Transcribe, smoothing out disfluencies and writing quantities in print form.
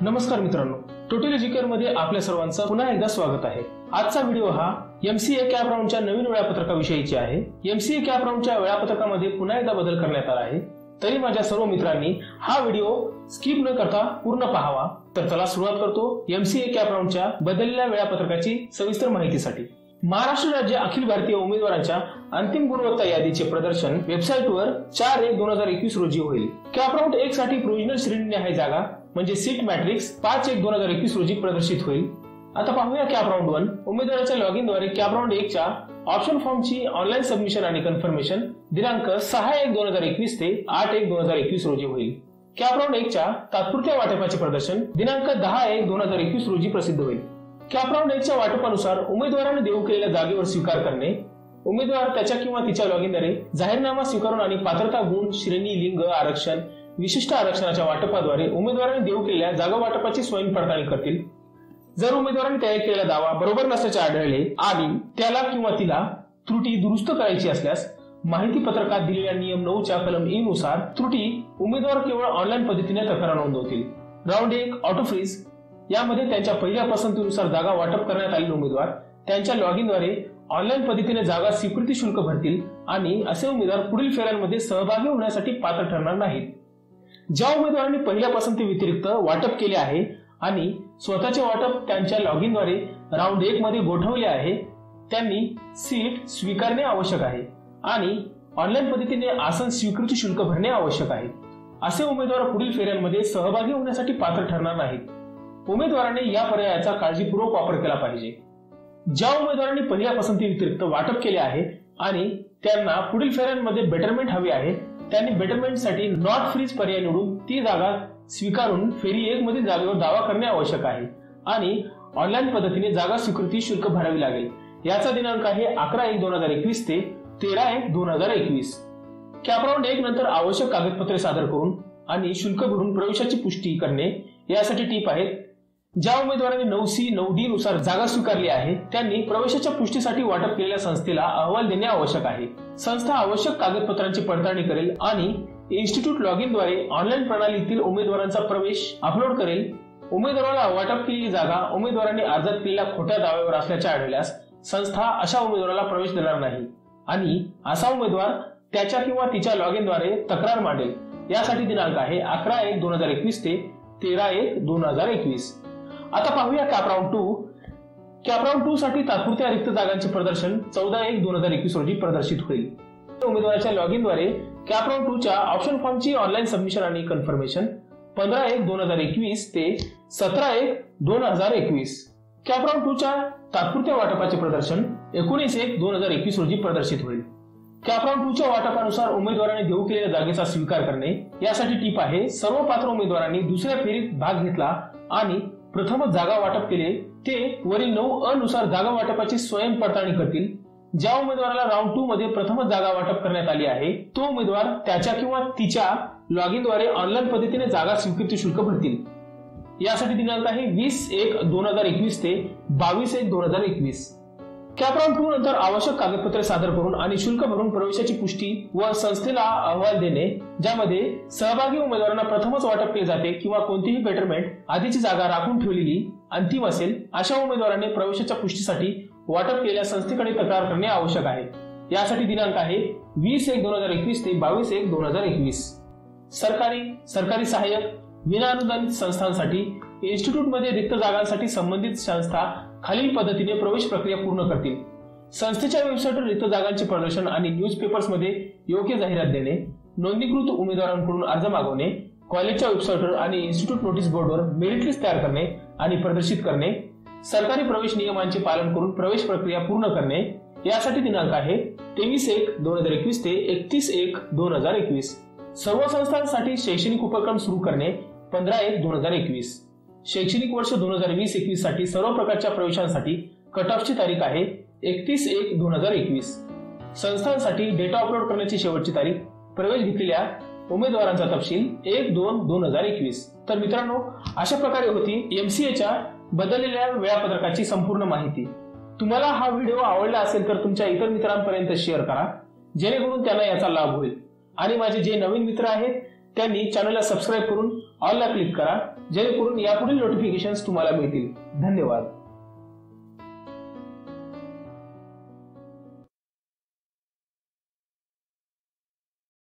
नमस्कार मित्रांनो, total Educare मध्ये आपल्या सर्वांचं पुन्हा एकदा स्वागत आहे। आजचा व्हिडिओ हा एमसीए कॅप राऊंडच्या नवीन वेळापत्रकाविषयीची आहे। एमसीए कॅप राऊंडच्या वेळापत्रकामध्ये पुन्हा एकदा बदल करण्यात आला आहे, तरी माझ्या सर्व मित्रांनी हा व्हिडिओ स्किप न करता पूर्ण पाहावा। तर चला सुरुवात करतो एमसीए कॅप राऊंडच्या बदललेल्या वेळापत्रकाची सविस्तर माहितीसाठी। महाराष्ट्र राज्य अखिल भारतीय उमेदवारांच्या अंतिम गुणवत्ता यादीचे प्रदर्शन वेबसाईटवर 4/1/2021 रोजी होईल। कॅप राऊंड 1 साठी प्रोव्हिजनल श्रेणी न्याय जागा म्हणजे सीट मॅट्रिक्स 5/1/2021 रोजी प्रदर्शित होईल। आता पाहूया कॅप राऊंड 1। उमेदवाराच्या लॉगिन द्वारे कॅप राऊंड 1 च्या ऑप्शन फॉर्मची ऑनलाईन सबमिशन आणि कन्फर्मेशन दिनांक 6/1/2021 ते 8/1/2021 रोजी होईल। कॅप राऊंड 1 च्या तात्पुरत्या वाटपाचे प्रदर्शन दिनांक 10/1/2021 रोजी प्रसिद्ध होईल। कॅप राऊंड 1 च्या वाटपानुसार उमेदवाराने देऊ केलेल्या जागेवर स्वीकार करणे, उमेदवार त्याच्या किंवा तिच्या लॉगिनद्वारे जाहीरनामा स्वीकारून आणि पात्रता गुण श्रेणी लिंग आरक्षण विशिष्ट आरक्षणाच्या वाटपाद्वारे उमेदवाराने देऊ केलेल्या जागा वाटपाची स्वयं पडताळणी करतील। जर उमेदवाराने तयार केलेला दावा बरोबर नसल्याचे आढळले आणि त्याला किंवा तिला त्रुटी दुरुस्त करायची असल्यास माहिती पत्रकात दिलेल्या नियम 9 च्या कलम ई नुसार त्रुटी उमेदवार केवळ ऑनलाईन पद्धतीने तक्रार नोंदवतील। राऊंड 1 ऑटो फ्रीज यामध्ये त्यांच्या पहिल्या पसंतीनुसार जागा वाटप करण्यात आलेले उमेदवार त्यांच्या लॉगिनद्वारे ऑनलाईन पद्धतीने जागा स्वीकृती शुल्क भरतील आणि असे उमेदवार पुढील फेऱ्यांमध्ये सहभागी होण्यासाठी पात्र ठरणार नाहीत। ज्या उमेदवारांनी पहिल्या पसंती व्यतिरिक्त वाटप केले आहे आणि स्वतःचे वाटप त्यांच्या लॉगिनद्वारे राऊंड 1 मध्ये गोठवले आहे त्यांनी सीट स्वीकारणे आवश्यक आहे आणि ऑनलाईन पद्धतीने आसन स्वीकृती शुल्क भरणे आवश्यक आहे। असे उमेदवार पुढील फेऱ्यांमध्ये सहभागी होण्यासाठी पात्र ठरणार नाहीत। उमेदवाराने या पर्यायाचा काळजीपूर्वक वापर केला पाहिजे। ज्या उमेदवारांनी पहिल्या पसंती व्यतिरिक्त वाटप केले आहे आणि त्यांना पुढील फेऱ्यांमध्ये बेटरमेंट हवी आहे त्यांनी बेटरमेंटसाठी नॉट फ्रीज पर्याय निवडून ती जागा स्वीकारून फेरी 1 मधील जागेवर दावा करणे आवश्यक आहे आणि ऑनलाईन पद्धतीने जागा स्वीकृती शुल्क भरावी लागेल। याचा दिनांक आहे 11/1/2021 ते 13/1/2021। कॅप राऊंड 1 नंतर आवश्यक कागदपत्रे सादर करून आणि शुल्क भरून प्रवेशाची पुष्टी करणे यासाठी टीप आहेत। ज्या उमेदवारांनी 9C 9D नुसार जागा स्वीकारली आहे त्यांनी प्रवेशाच्या पुष्टीसाठी वाटप केलेल्या संस्थेला अहवाल देणे आवश्यक आहे। संस्था आवश्यक कागदपत्रांची पडताळणी करेल आणि इन्स्टिट्यूट लॉगिनद्वारे ऑनलाईन प्रणालीतील उमेदवारांचा प्रवेश अपलोड करेल। उमेदवाराला वाटप केलेली जागा उमेदवारांनी अर्जात केलेल्या खोट्या दाव्यावर असल्याचे आढळल्यास संस्था अशा उमेदवाराला प्रवेश देणार नाही आणि असा उमेदवार त्याच्या किंवा तिच्या लॉगिनद्वारे तक्रार मांडेल। यासाठी दिनांक आहे 11/1/2021 ते 13/1/2021। आता पाहूया कॅप राऊंड 2। कॅप राऊंड 2 साठी तात्पुरत्या रिक्त जागांचे प्रदर्शन 14/1/2021 रोजी प्रदर्शित होईल। उमेदवाराच्या लॉगिनद्वारे कॅप राऊंड 2 च्या ऑप्शन फॉर्मची ऑनलाईन सबमिशन आणि कन्फर्मेशन 15/1/2021 ते 17/1/2021। कॅप राऊंड 2 च्या तात्पुरत्या वाटपाचे प्रदर्शन 19/1/2021 रोजी प्रदर्शित होईल। कॅप राऊंड 2 च्या वाटपानुसार उमेदवाराने देऊ केलेल्या जागेचा स्वीकार करणे यासाठी टीप आहे। सर्व पात्र उमेदवारांनी दुसऱ्या फेरीत भाग घेतला आणि प्रथमच जागा वाटप केले ते वरील 9 नुसार जागा वाटपाची स्वयं पडताळणी करतील। ज्या उमेदवाराला राऊंड 2 मध्ये प्रथमच जागा वाटप करण्यात आली आहे तो उमेदवार त्याच्या किंवा तिच्या लॉगिनद्वारे ऑनलाईन पद्धतीने जागा स्वीकृती शुल्क भरतील। यासाठी दिनांक आहे 20/1/2021 ते 22/1/2021। कॅप राऊंड 2 नंतर आवश्यक कागदपत्रे सादर करून आणि शुल्क भरून प्रवेशाची पुष्टी व संस्थेला अहवाल देणे ज्यामध्ये सहभागी उमेदवारांना प्रथमच वाटप केले जाते किंवा कोणतीही बेटरमेंट आधीची जागा राखून ठेवलेली अंतिम असेल अशा उमेदवाराने प्रवेशाच्या पुष्टीसाठी वाटप केलेल्या संस्थेकडे तक्रार करणे आवश्यक आहे। यासाठी दिनांक आहे 20/1/2021 ते 22/1/2021। सरकारी सहाय्यक विनाअनुदानित संस्थांसाठी इन्स्टिट्यूटमध्ये रिक्त जागांसाठी संबंधित संस्था खालील पद्धतीने प्रवेश प्रक्रिया पूर्ण करतील। संस्थेच्या वेबसाईटवर रिक्त जागांचे प्रदर्शन आणि न्यूजपेपर्समध्ये योग्य जाहिरात देणे, नोंदणीकृत उमेदवारांकडून अर्ज मागवणे, कॉलेजच्या वेबसाईटवर आणि इन्स्टिट्यूट नोटीस बोर्डवर मेरिट लिस्ट तयार करणे आणि प्रदर्शित करणे, सरकारी प्रवेश नियमांचे पालन करून प्रवेश प्रक्रिया पूर्ण करणे। यासाठी दिनांक आहे 23/1/2021 ते 31/1/2021। सर्व संस्थांसाठी शैक्षणिक उपक्रम सुरू करणे 15/1/2021। शैक्षणिक वर्ष 2020-21 साठी सर्व प्रकारच्या प्रवेशांसाठी कट ऑफची तारीख आहे 31/1/2021। संस्थांसाठी डेटा अपलोड करण्याची शेवटची तारीख प्रवेश घेतलेल्या उमेदवारांचा तपशील 1/2/2021। तर मित्रांनो, अशा प्रकारे होती एमसीएच्या बदललेल्या वेळापत्रकाची संपूर्ण माहिती। तुम्हाला हा व्हिडिओ आवडला असेल तर तुमच्या इतर मित्रांपर्यंत शेअर करा जेणेकरून त्यांना याचा लाभ होईल आणि माझे जे नवीन मित्र आहेत त्यांनी चॅनलला सबस्क्राइब करून ऑल ला क्लिक करा जेणेकरून यापुढील नोटिफिकेशन्स तुम्हाला मिळतील. धन्यवाद.